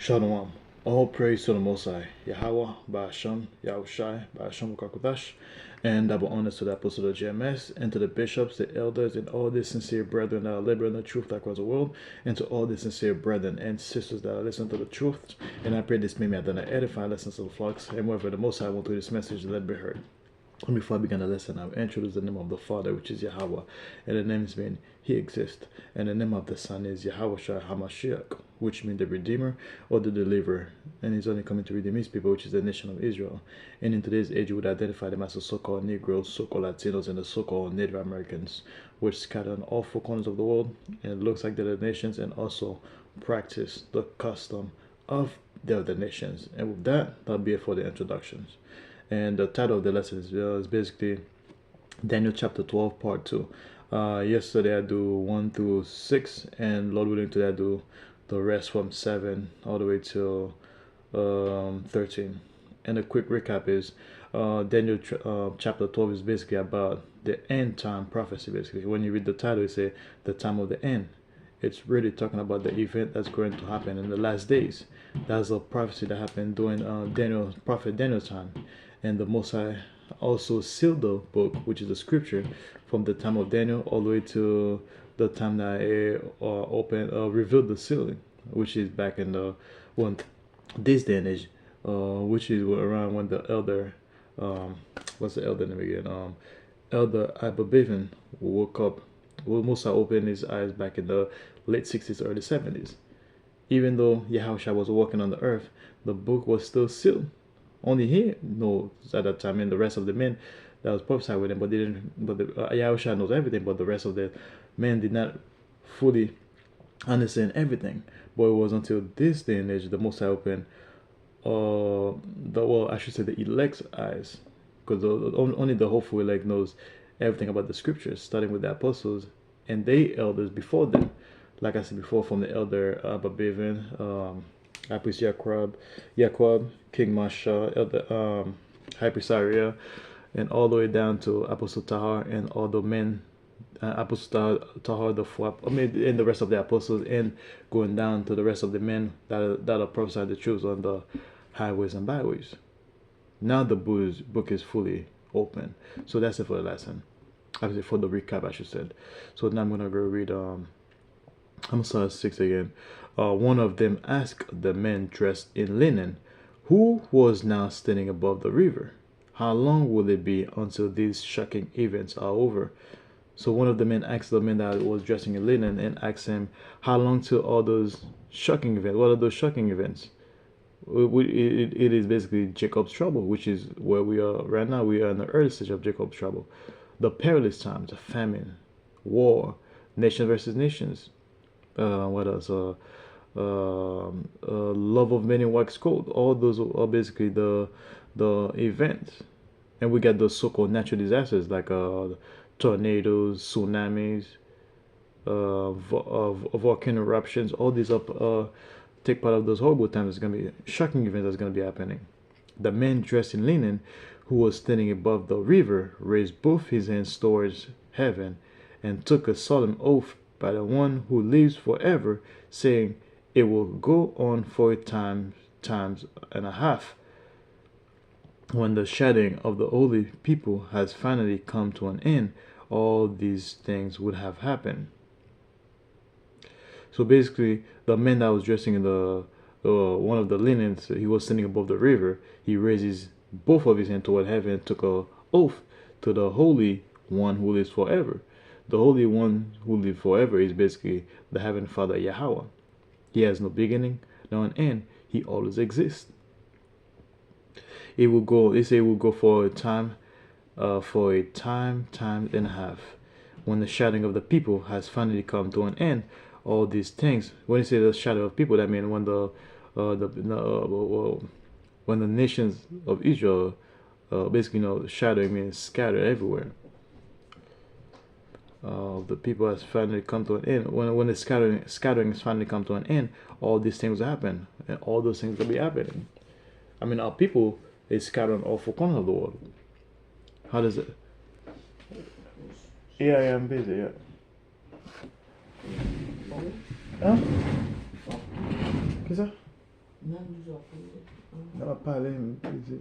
Shalom. All praise to the Most High, Yahweh, Ba'asham, Yahushai, Ba'asham Kakudash, and double honors to the Apostle of GMS, and to the bishops, the elders, and all the sincere brethren that are laboring the truth across the world, and to all the sincere brethren and sisters that are listening to the truth. And I pray this may be done edify lessons of the flocks, and wherever the Most High will through this message, let it be heard. And before I begin the lesson, I will introduce the name of the Father, which is Yahweh, and the names mean He exists. And the name of the Son is Yahweh Shai HaMashiach, which means the Redeemer or the Deliverer. And He's only coming to redeem His people, which is the nation of Israel. And in today's age, you would identify them as the so-called Negroes, so-called Latinos, and the so-called Native Americans, which scatter in all four corners of the world. And it looks like they're the nations, and also practice the custom of the other nations. And with that, that'll be it for the introductions. And the title of the lesson is basically Daniel chapter 12 part 2. Yesterday I do 1 through 6, and Lord willing today I do the rest from 7 all the way till 13. And a quick recap is Daniel chapter 12 is basically about the end time prophecy. Basically, when you read the title, it say the time of the end. It's really talking about the event that's going to happen in the last days. That's a prophecy that happened during prophet Daniel's time. And the Most High also sealed the book, which is the scripture, from the time of Daniel all the way to the time that revealed the sealing, which is back in the this day and age, which is around when the elder, what's the elder name again? Elder Abba woke up. Well, Musa opened his eyes back in the late 60s, early 70s. Even though Yahushua was walking on the earth, the book was still sealed. Only he knows at that time, and the rest of the men that was prophesied with him, but they didn't. But Yahushua knows everything, but the rest of the men did not fully understand everything. But it was until this day and age the Most High opened, I should say the elect's eyes, because only the hopeful elect knows everything about the scriptures, starting with the apostles and they elders before them. Like I said before, from the elder Abba Bivin, High Priest Yaquab, King Masha, Elder High Priest Ariel, and all the way down to Apostle Tahar and all the men, Apostle Tahar, and the rest of the apostles, and going down to the rest of the men that are prophesied the truth on the highways and byways. Now the book is fully open. So that's it for the lesson. Actually, for the recap, I should say. So now I'm gonna go read. I'm gonna start 6 again. One of them asked the men dressed in linen, who was now standing above the river, how long will it be until these shocking events are over? So one of the men asked the man that was dressing in linen and asked him, how long till all those shocking events? What are those shocking events? It is basically Jacob's trouble, which is where we are right now. We are in the early stage of Jacob's trouble. The perilous times, the famine, war, nation versus nations. What else? Love of many wax cold. All those are basically the events. And we got the so-called natural disasters like tornadoes, tsunamis, volcano eruptions. All these take part of those horrible times. It's going to be shocking events that's going to be happening. The man dressed in linen, who was standing above the river, raised both his hands towards heaven and took a solemn oath by the one who lives forever, saying, it will go on for times and a half. When the shedding of the holy people has finally come to an end, all these things would have happened. So basically, the man that was dressing in the one of the linens, he was standing above the river. He raises both of his hands toward heaven and took an oath to the Holy One who lives forever. The Holy One who lives forever is basically the Heavenly Father Yahweh. He has no beginning, no end. He always exists. It will go. They say it will go for a time and a half. When the shouting of the people has finally come to an end, all these things. When you say the shadow of people, that means when when the nations of Israel, basically, shadow means scattered everywhere. The people has finally come to an end. When the scattering has finally come to an end, all these things will happen, and all those things will be happening. I mean, our people is scattered on all four corners of the world. How does it? Yeah, I'm busy. Yeah. Huh? Qu'est-ce que ça? Non, pas aller, easy.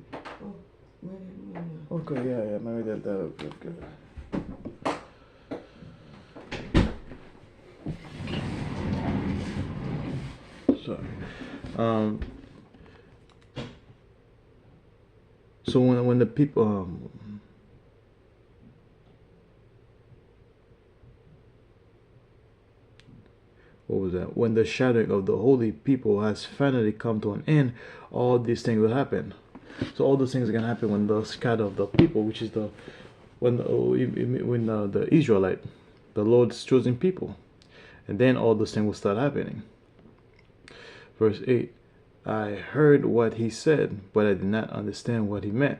Okay, yeah, maybe that'll be good. So, um, so when the people, what was that? When the shadowing of the holy people has finally come to an end, all these things will happen. So all those things are gonna happen when the shadow of the people, which is the when the Israelite, the Lord's chosen people, and then all those things will start happening. Verse 8, I heard what he said, but I did not understand what he meant.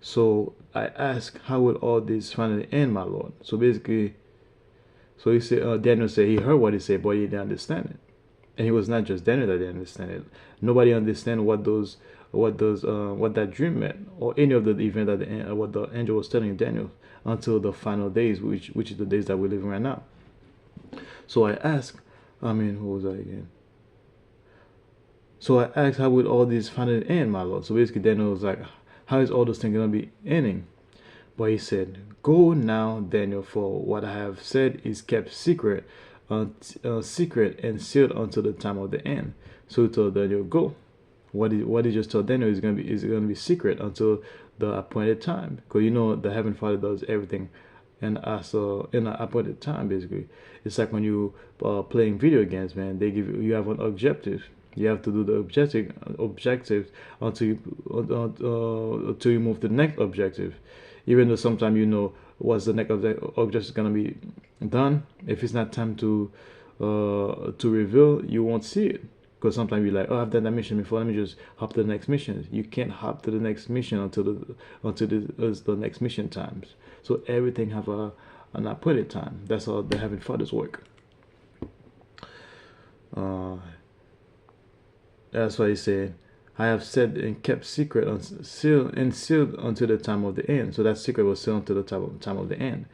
So I asked, how will all this finally end, my Lord? So basically, so he said, Daniel said he heard what he said, but he didn't understand it. And it was not just Daniel that didn't understand it. Nobody understand what that dream meant, or any of the event that what the angel was telling Daniel until the final days, which is the days that we're living right now. So I asked, what was I again? So I asked, how would all this finally end, my Lord? So basically, Daniel was like, how is all this thing going to be ending? But he said, go now, Daniel, for what I have said is kept secret, secret and sealed until the time of the end. So he told Daniel, go. What he just told Daniel is going to be secret until the appointed time. Because you know the Heavenly Father does everything and also in an appointed time. Basically, it's like when you playing video games, man. They give you have an objective. You have to do the objective until you move to the next objective. Even though sometimes you know what's the next objective is gonna be done, if it's not time to reveal, you won't see it. Because sometimes you're like, oh, I've done that mission before. Let me just hop to the next mission. You can't hop to the next mission until the next mission times. So everything have an appointed time. That's how the Heavenly Father's work. That's why he said, I have said and kept secret, sealed until the time of the end. So that secret was sealed until the time of the end.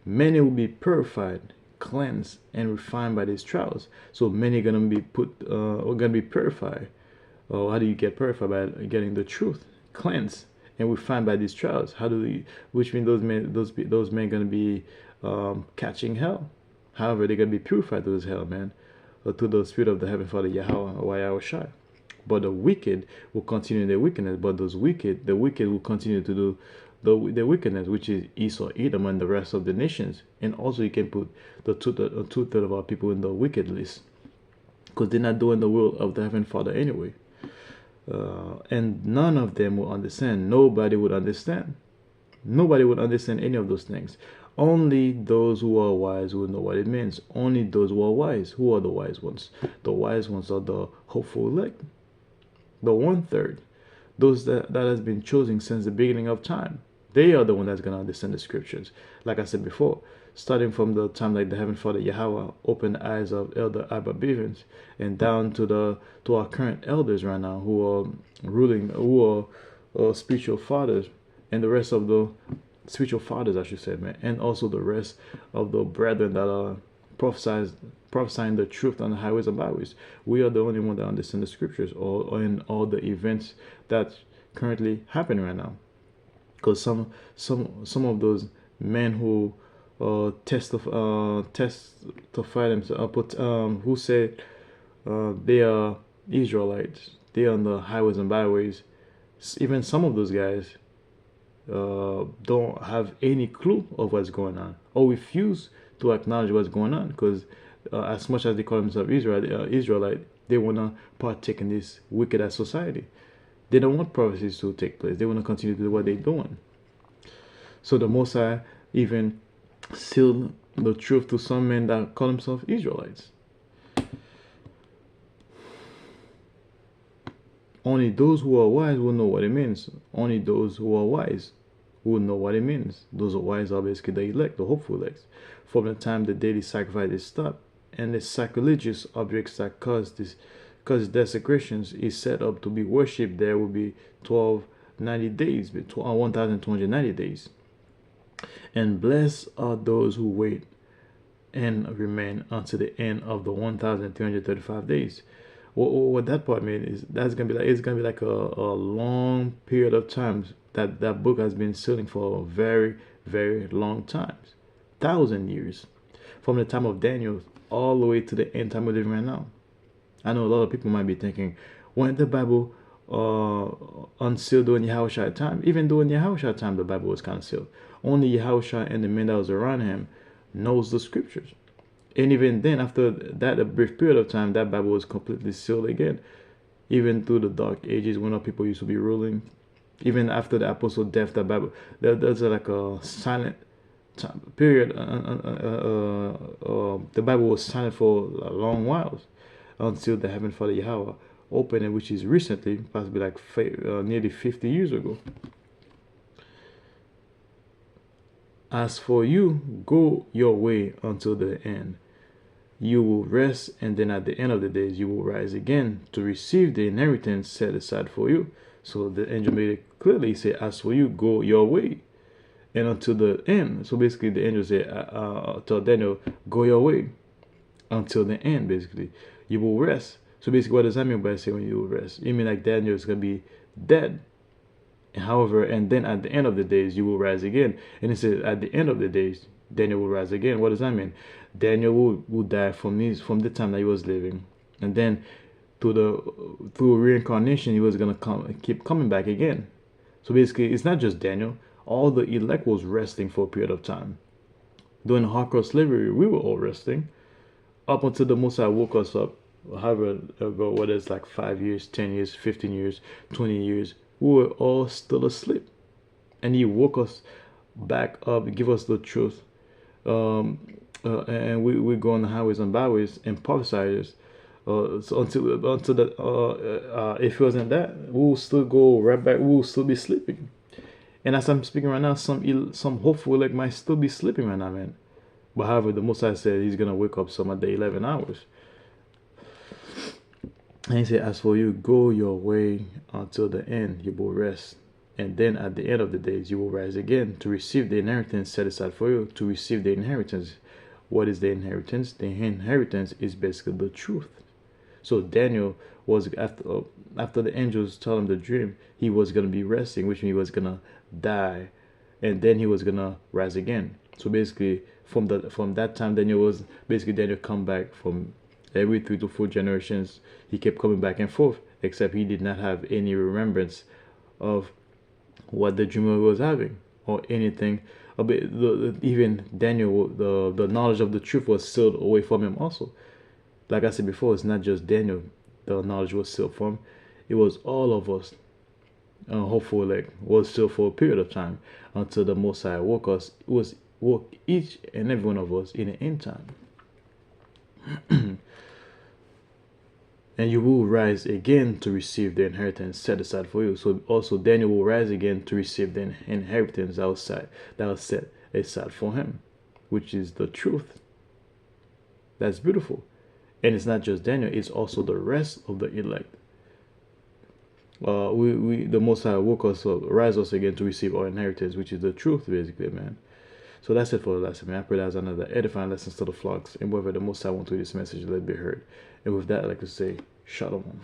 Many will be purified, cleansed, and refined by these trials. So many are gonna be gonna be purified. How do you get purified? By getting the truth, cleansed, and refined by these trials. How do we? Which means those men gonna be catching hell. However, they're gonna be purified through this hell, man, through the spirit of the Heavenly Father Yahweh or Yahweh Shai. But the wicked will continue their wickedness. But the wicked will continue to do the wickedness, which is Esau, Edom, and the rest of the nations. And also, you can put the two-thirds of our people in the wicked list, because they're not doing the will of the Heavenly Father anyway. And none of them will understand. Nobody would understand. Nobody would understand any of those things. Only those who are wise will know what it means. Only those who are wise. Who are the wise ones? The wise ones are the hopeful elect. The 1/3, those that has been chosen since the beginning of time. They are the one that's going to understand the scriptures. Like I said before, starting from the time like the Heavenly Father Yahweh opened the eyes of Elder Abba Bivens, and down to our current elders right now who are ruling, who are spiritual fathers, and the rest of the spiritual fathers, I should say, man, and also the rest of the brethren that are prophesying the truth on the highways and byways. We are the only one that understand the scriptures or in all the events that currently happen right now. Because some of those men who testify themselves, who said they are Israelites, they are on the highways and byways. Even some of those guys don't have any clue of what's going on, or refuse to acknowledge what's going on, because as much as they call themselves Israelite, they want to partake in this wicked ass society. They don't want prophecies to take place. They want to continue to do what they're doing. So the Most High even sealed the truth to some men that call themselves Israelites. Only those who are wise will know what it means. Only those who are wise will know what it means. Those who are wise are basically the elect, the hopeful elect. From the time the daily sacrifice is stopped, and the sacrilegious objects that cause desecrations is set up to be worshipped, there will be 1290 days, 1290 days. And blessed are those who wait and remain until the end of the 1335 days. What that part means is that's gonna be like, it's gonna be like a long period of times that that book has been sealing for a very, very long times, 1,000 years, from the time of Daniel all the way to the end time we're living right now. I know a lot of people might be thinking, when the Bible unsealed during Yahushua time? Even during Yahushua time, the Bible was kind of sealed. Only Yahushua and the men that was around him knows the scriptures. And even then, after that, a brief period of time, that Bible was completely sealed again. Even through the dark ages when people used to be ruling, even after the apostle death, the Bible, there's like a silent time period. The Bible was silent for a long while until the Heavenly Father Yahweh opened it, which is recently, possibly like nearly 50 years ago. As for you, go your way until the end. You will rest, and then at the end of the days, you will rise again to receive the inheritance set aside for you. So the angel made it clearly say, as for you, go your way, and until the end. So basically, the angel said, tell Daniel, go your way until the end. Basically, you will rest. So basically, what does that mean by saying when you will rest? You mean like Daniel is going to be dead. However, and then at the end of the days, you will rise again. And it says, at the end of the days, Daniel will rise again. What does that mean? Daniel will die from the time that he was living, and then through reincarnation, he was gonna keep coming back again. So basically, it's not just Daniel. All the elect was resting for a period of time. During hardcore slavery, we were all resting up until the Messiah woke us up. However ago, whether it's like 5 years, 10 years, 15 years, 20 years, we were all still asleep, and he woke us back up, give us the truth. And we go on the highways and byways and prophesize. So until that, if it wasn't that, we'll still go right back. We'll still be sleeping. And as I'm speaking right now, some hopeful like might still be sleeping right now, man. But however, the Messiah said he's gonna wake up some at the 11 hours. And he said, as for you, go your way until the end. You will rest. And then at the end of the days, you will rise again to receive the inheritance set aside for you. To receive the inheritance. What is the inheritance? The inheritance is basically the truth. So Daniel was, after the angels told him the dream, he was going to be resting, which means he was going to die. And then he was going to rise again. So basically, from that time, Daniel come back from every 3 to 4 generations. He kept coming back and forth, except he did not have any remembrance of what the dreamer was having or anything. Even Daniel, the knowledge of the truth was sealed away from him also. Like I said before, it's not just Daniel the knowledge was sealed from. It was all of us. Hopefully, like, was sealed for a period of time until the Messiah woke each and every one of us in the end time. And you will rise again to receive the inheritance set aside for you. So also Daniel will rise again to receive the inheritance that was set aside for him, which is the truth. That's beautiful. And it's not just Daniel, it's also the rest of the elect. The Most High woke us up, rise us again to receive our inheritance, which is the truth, basically, man. So that's it for the lesson, man. I pray that's another edifying lesson to the flocks. And whether the Most High wants to this message, let it be heard. And with that, I'd like to say, Shalom.